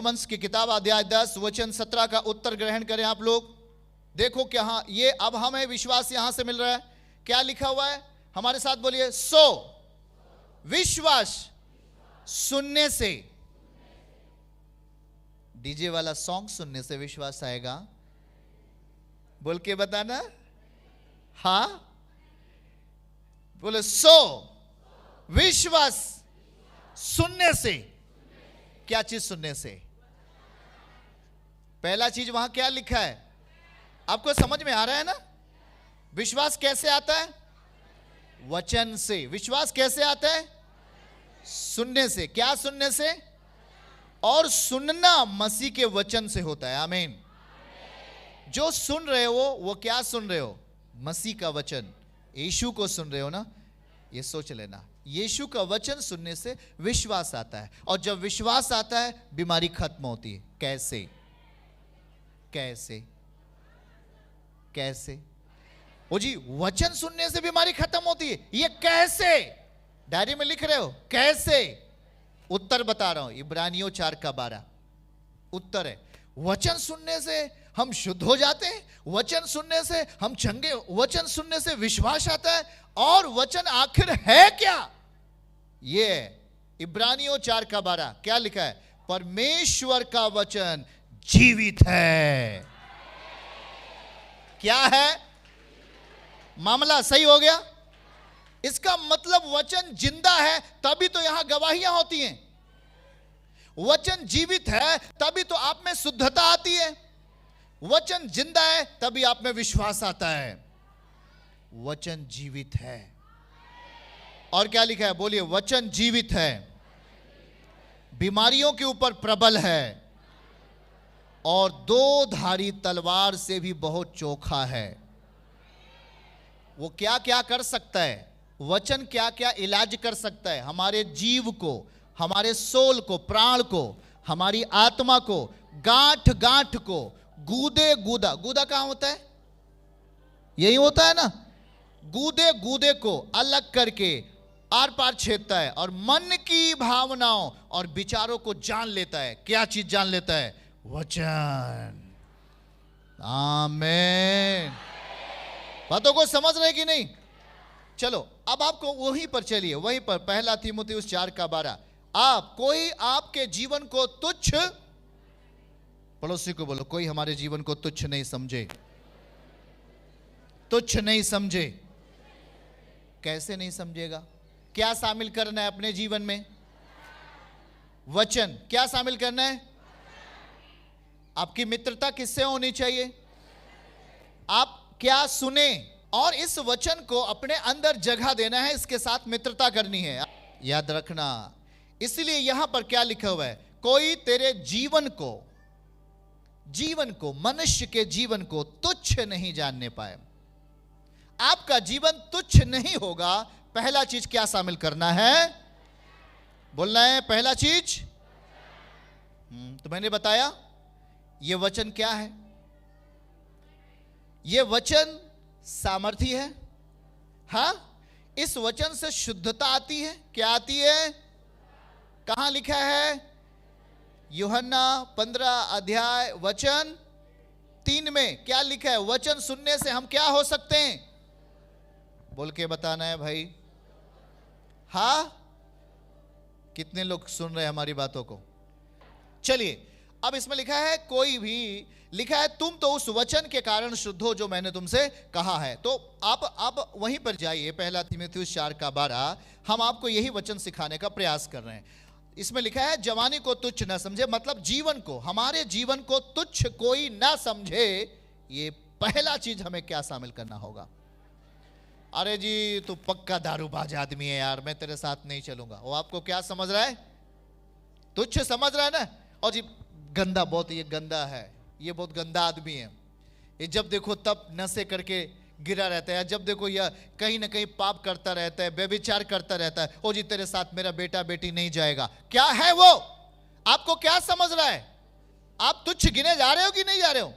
Romans की किताब अध्याय 10 वचन 17 का उत्तर ग्रहण करें आप लोग। देखो क्या ये अब हमें विश्वास यहां से मिल रहा है। क्या लिखा हुआ है, हमारे साथ बोलिए। सो विश्वास सुनने से, डीजे वाला सॉन्ग सुनने से विश्वास आएगा, बोल के बताना। हाँ बोले, सो विश्वास सुनने से। क्या चीज सुनने से? पहला चीज वहां क्या लिखा है, आपको समझ में आ रहा है ना? विश्वास कैसे आता है? वचन से। विश्वास कैसे आता है? सुनने से। क्या सुनने से? और सुनना मसीह के वचन से होता है। आमीन। जो सुन रहे हो वो क्या सुन रहे हो? मसीह का वचन। यीशु को सुन रहे हो ना, ये सोच लेना। यीशु का वचन सुनने से विश्वास आता है, और जब विश्वास आता है बीमारी खत्म होती है। कैसे? कैसे? कैसे? ओ जी, वचन सुनने से बीमारी खत्म होती है, ये कैसे? डायरी में लिख रहे हो कैसे? उत्तर बता रहा हूं, इब्रानियों 4:12 उत्तर है। वचन सुनने से हम शुद्ध हो जाते हैं, वचन सुनने से हम चंगे, वचन सुनने से विश्वास आता है। और वचन आखिर है क्या? ये इब्रानियों 4:12 क्या लिखा है? परमेश्वर का वचन जीवित है। क्या है? मामला सही हो गया। इसका मतलब वचन जिंदा है, तभी तो यहां गवाहियां होती हैं। वचन जीवित है तभी तो आप में शुद्धता आती है। वचन जिंदा है तभी आप में विश्वास आता है। वचन जीवित है। और क्या लिखा है? बोलिए, वचन जीवित है, बीमारियों के ऊपर प्रबल है, और दो धारी तलवार से भी बहुत चोखा है। वो क्या क्या कर सकता है? वचन क्या क्या इलाज कर सकता है? हमारे जीव को, हमारे सोल को, प्राण को, हमारी आत्मा को, गांठ गांठ को, गूदे गूदा, गूदा कहां होता है? यही होता है ना। गूदे गूदे को अलग करके आर पार छेदता है, और मन की भावनाओं और विचारों को जान लेता है। क्या चीज जान लेता है? वचन। आमीन। बातों को समझ रहे कि नहीं? चलो अब आपको वहीं पर चलिए, वहीं पर पहला तीमुथियुस 4:12। आप कोई आपके जीवन को तुच्छ, पड़ोसी को बोलो, कोई हमारे जीवन को तुच्छ नहीं समझे। तुच्छ नहीं समझे। कैसे नहीं समझेगा? क्या शामिल करना है अपने जीवन में? वचन। क्या शामिल करना है? आपकी मित्रता किससे होनी चाहिए? आप क्या सुने और इस वचन को अपने अंदर जगह देना है, इसके साथ मित्रता करनी है। याद रखना। इसलिए यहां पर क्या लिखा हुआ है? कोई तेरे जीवन को, मनुष्य के जीवन को तुच्छ नहीं जानने पाए। आपका जीवन तुच्छ नहीं होगा। पहला चीज क्या शामिल करना है? बोलना है पहला चीज। तो मैंने बताया यह वचन क्या है? यह वचन सामर्थी है। हां, इस वचन से शुद्धता आती है। क्या आती है? कहां लिखा है? यूहन्ना 15 अध्याय वचन 3 में क्या लिखा है? वचन सुनने से हम क्या हो सकते हैं? बोल के बताना है भाई। हाँ, कितने लोग सुन रहे हैं हमारी बातों को? चलिए, अब इसमें लिखा है, कोई भी लिखा है, तुम तो उस वचन के कारण शुद्ध हो जो मैंने तुमसे कहा है। तो आप वहीं पर जाइए, पहला तीमुथियुस 4:12। हम आपको यही वचन सिखाने का प्रयास कर रहे हैं। इसमें लिखा है, जवानी को तुच्छ न समझे, मतलब जीवन को, हमारे जीवन को तुच्छ कोई ना समझे। ये पहला चीज हमें क्या शामिल करना होगा? अरे जी, तू पक्का दारूबाज आदमी है यार, मैं तेरे साथ नहीं चलूंगा। वो आपको क्या समझ रहा है? तुच्छ समझ रहा है ना। और जी गंदा, बहुत ये गंदा है, ये बहुत गंदा आदमी है, ये जब देखो तब नशे करके गिरा रहता है, जब देखो यह कहीं ना कहीं पाप करता रहता है, व्यभिचार करता रहता है। ओ जी, तेरे साथ मेरा बेटा बेटी नहीं जाएगा। क्या है वो? आपको क्या समझ रहा है? आप तुच्छ गिने जा रहे हो कि नहीं जा रहे हो?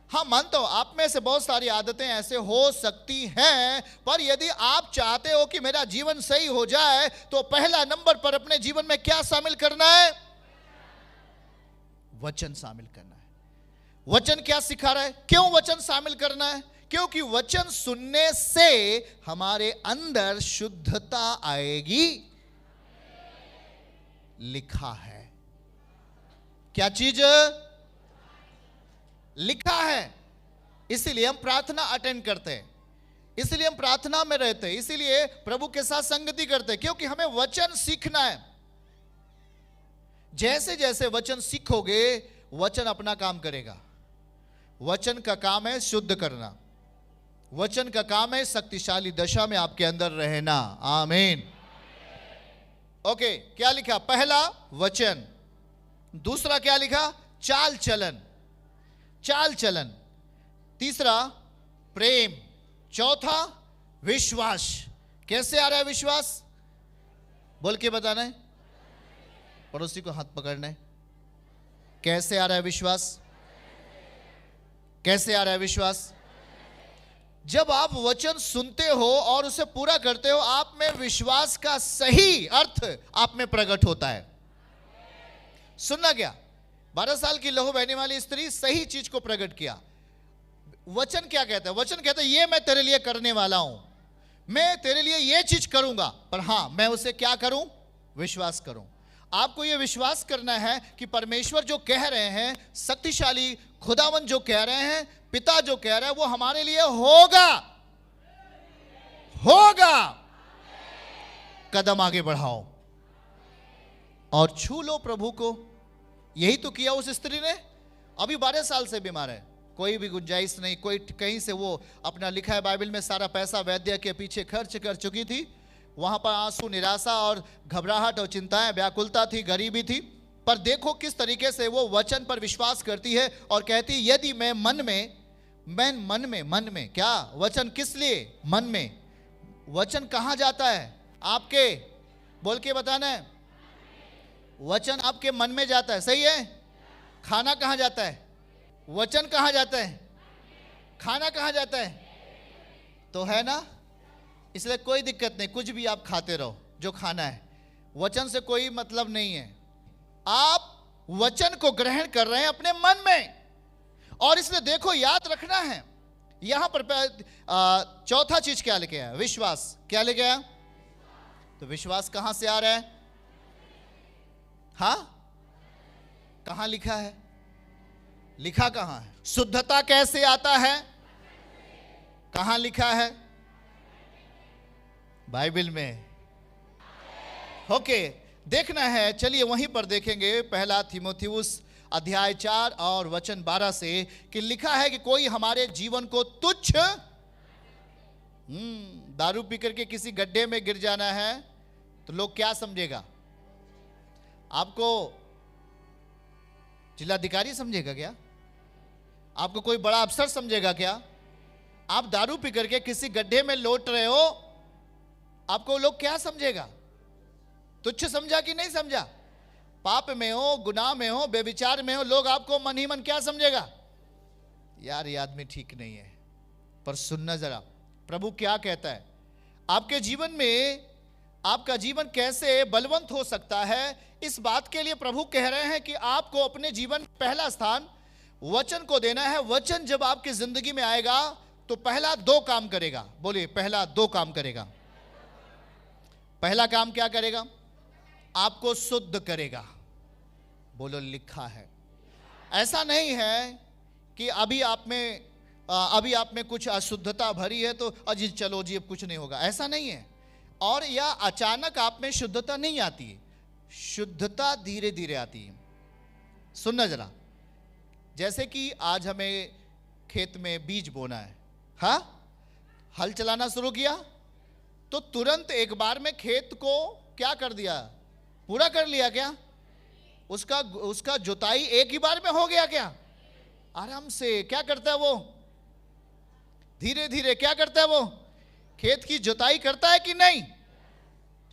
हाँ, मानता हूं आप में से बहुत सारी आदतें ऐसे हो सकती हैं, पर यदि आप चाहते हो कि मेरा जीवन सही हो जाए, तो पहला नंबर पर अपने जीवन में क्या शामिल करना है? वचन शामिल करना है। वचन क्या सिखा रहा है? क्यों वचन शामिल करना है? क्योंकि वचन सुनने से हमारे अंदर शुद्धता आएगी। लिखा है। क्या चीज? लिखा है। इसीलिए हम प्रार्थना अटेंड करते हैं, इसलिए हम प्रार्थना में रहते हैं, इसीलिए प्रभु के साथ संगति करते हैं, क्योंकि हमें वचन सीखना है। जैसे जैसे वचन सीखोगे, वचन अपना काम करेगा। वचन का काम है शुद्ध करना, वचन का काम है शक्तिशाली दशा में आपके अंदर रहना। आमीन। ओके, क्या लिखा? पहला वचन, दूसरा क्या लिखा? चाल चलन, चाल चलन, तीसरा प्रेम, चौथा विश्वास। कैसे आ रहा है विश्वास? बोल के बताना है, पड़ोसी को हाथ पकड़ना है। कैसे आ रहा है विश्वास? कैसे आ रहा है विश्वास? जब आप वचन सुनते हो और उसे पूरा करते हो, आप में विश्वास का सही अर्थ आप में प्रकट होता है। सुनना क्या? 12 साल की लहू बहने वाली स्त्री सही चीज को प्रकट किया। वचन क्या कहता है? वचन कहता है ये मैं तेरे लिए करने वाला हूं, मैं तेरे लिए ये चीज करूंगा, पर हां मैं उसे क्या करूं? विश्वास करूं। आपको यह विश्वास करना है कि परमेश्वर जो कह रहे हैं, शक्तिशाली खुदावन जो कह रहे हैं, पिता जो कह रहे हैं, वो हमारे लिए होगा। होगा। कदम आगे बढ़ाओ और छू लो प्रभु को। यही तो किया उस स्त्री ने। अभी 12 साल से बीमार है, कोई भी गुंजाइश नहीं, कोई कहीं से वो अपना, लिखा है बाइबल में, सारा पैसा वैद्य के पीछे खर्च कर चुकी थी। वहां पर आंसू, निराशा और घबराहट और चिंताएं, व्याकुलता थी, गरीबी थी। पर देखो किस तरीके से वो वचन पर विश्वास करती है और कहती, यदि मैं मन में क्या? वचन किस लिए? मन में। वचन कहां जाता है? आपके, बोल के बताना है, वचन आपके मन में जाता है। सही है? खाना कहां जाता है? वचन कहां जाता है? खाना कहां जाता है? तो है ना, इसलिए कोई दिक्कत नहीं, कुछ भी आप खाते रहो जो खाना है, वचन से कोई मतलब नहीं है। आप वचन को ग्रहण कर रहे हैं अपने मन में, और इसलिए देखो, याद रखना है यहां पर चौथा चीज क्या लेके आया? विश्वास। क्या लेके आया? तो विश्वास कहां से आ रहा है? हां, कहां लिखा है? लिखा कहां है? शुद्धता कैसे आता है? कहां लिखा है? बाइबल में। ओके, देखना है, चलिए वहीं पर देखेंगे। पहला तीमुथियुस अध्याय 4 और वचन 12 से कि लिखा है कि कोई हमारे जीवन को तुच्छ, दारू पी करके किसी गड्ढे में गिर जाना है तो लोग क्या समझेगा? आपको जिलाधिकारी समझेगा क्या? आपको कोई बड़ा अफसर समझेगा क्या? आप दारू पी करके किसी गड्ढे में लौट रहे हो, आपको लोग क्या समझेगा? तुच्छ समझा कि नहीं समझा? पाप में हो, गुनाह में हो, बेविचार में हो, लोग आपको मन ही मन क्या समझेगा? यार ये आदमी ठीक नहीं है। पर सुनना जरा, प्रभु क्या कहता है आपके जीवन में। आपका जीवन कैसे बलवंत हो सकता है, इस बात के लिए प्रभु कह रहे हैं कि आपको अपने जीवन में पहला स्थान वचन को देना है। वचन जब आपकी जिंदगी में आएगा तो पहला 2 काम करेगा। बोलिए, पहला 2 काम करेगा। पहला काम क्या करेगा? आपको शुद्ध करेगा। बोलो, लिखा है। ऐसा नहीं है कि अभी आप में कुछ अशुद्धता भरी है तो अजी चलो जी अब कुछ नहीं होगा, ऐसा नहीं है। और या अचानक आप में शुद्धता नहीं आती है, शुद्धता धीरे धीरे आती है। सुनना जरा, जैसे कि आज हमें खेत में बीज बोना है, हाँ, हल चलाना शुरू किया तो तुरंत एक बार में खेत को क्या कर दिया? पूरा कर लिया क्या? उसका जुताई एक ही बार में हो गया क्या? आराम से क्या करता है वो? धीरे धीरे क्या करता है वो? खेत की जुताई करता है कि नहीं?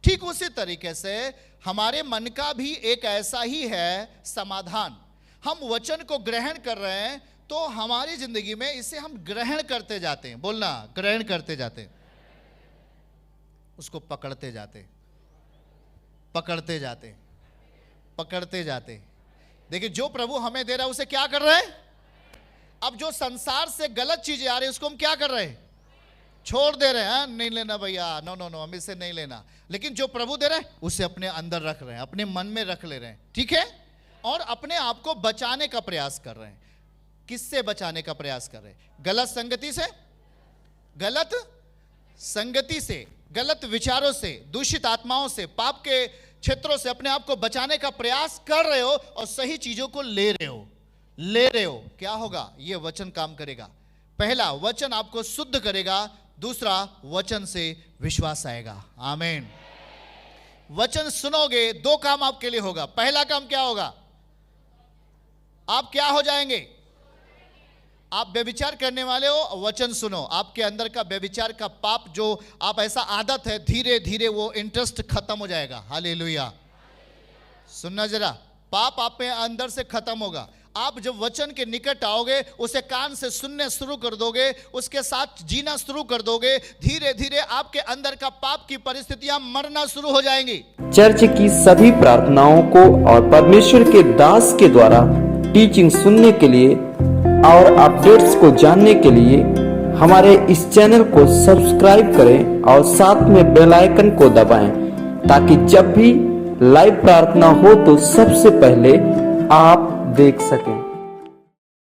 ठीक उसी तरीके से हमारे मन का भी एक ऐसा ही है समाधान। हम वचन को ग्रहण कर रहे हैं तो हमारी जिंदगी में इसे हम ग्रहण करते जाते हैं। बोलना, ग्रहण करते जाते हैं, उसको पकड़ते जाते, पकड़ते जाते, पकड़ते जाते। देखिए, जो प्रभु हमें दे रहा है उसे क्या कर रहे हैं? अब जो संसार से गलत चीजें आ रही है उसको हम क्या कर रहे हैं? छोड़ दे रहे हैं। नहीं लेना भैया, नो नो नो, हम इसे नहीं लेना। लेकिन जो प्रभु दे रहे हैं उसे अपने अंदर रख रहे हैं, अपने मन में रख ले रहे हैं, ठीक है? और अपने आप को बचाने का प्रयास कर रहे हैं। किससे बचाने का प्रयास कर रहे हैं? गलत संगति से, गलत संगति से, गलत विचारों से, दूषित आत्माओं से, पाप के क्षेत्रों से अपने आप को बचाने का प्रयास कर रहे हो और सही चीजों को ले रहे हो। क्या होगा? ये वचन काम करेगा। पहला, वचन आपको शुद्ध करेगा। दूसरा, वचन से विश्वास आएगा। आमीन। वचन सुनोगे, दो काम आपके लिए होगा। पहला काम क्या होगा? आप क्या हो जाएंगे? आप व्यभिचार करने वाले हो, वचन सुनो, आपके अंदर का व्यभिचार का पाप, जो आप ऐसा आदत है, धीरे धीरे वो इंटरेस्ट खत्म हो जाएगा। हालेलुया। सुनना जरा, पाप आप में अंदर से खत्म होगा। आप जब वचन के निकट आओगे, उसे कान से सुनने शुरू कर दोगे, उसके साथ जीना शुरू कर दोगे, धीरे धीरे आपके अंदर का पाप की परिस्थितियां मरना शुरू हो जाएंगी। चर्च की सभी प्रार्थनाओं को और परमेश्वर के दास के द्वारा टीचिंग सुनने के लिए और अपडेट्स को जानने के लिए हमारे इस चैनल को सब्सक्राइब करें और साथ में बेल आइकन को दबाएं, ताकि जब भी लाइव प्रार्थना हो तो सबसे पहले आप देख सकें।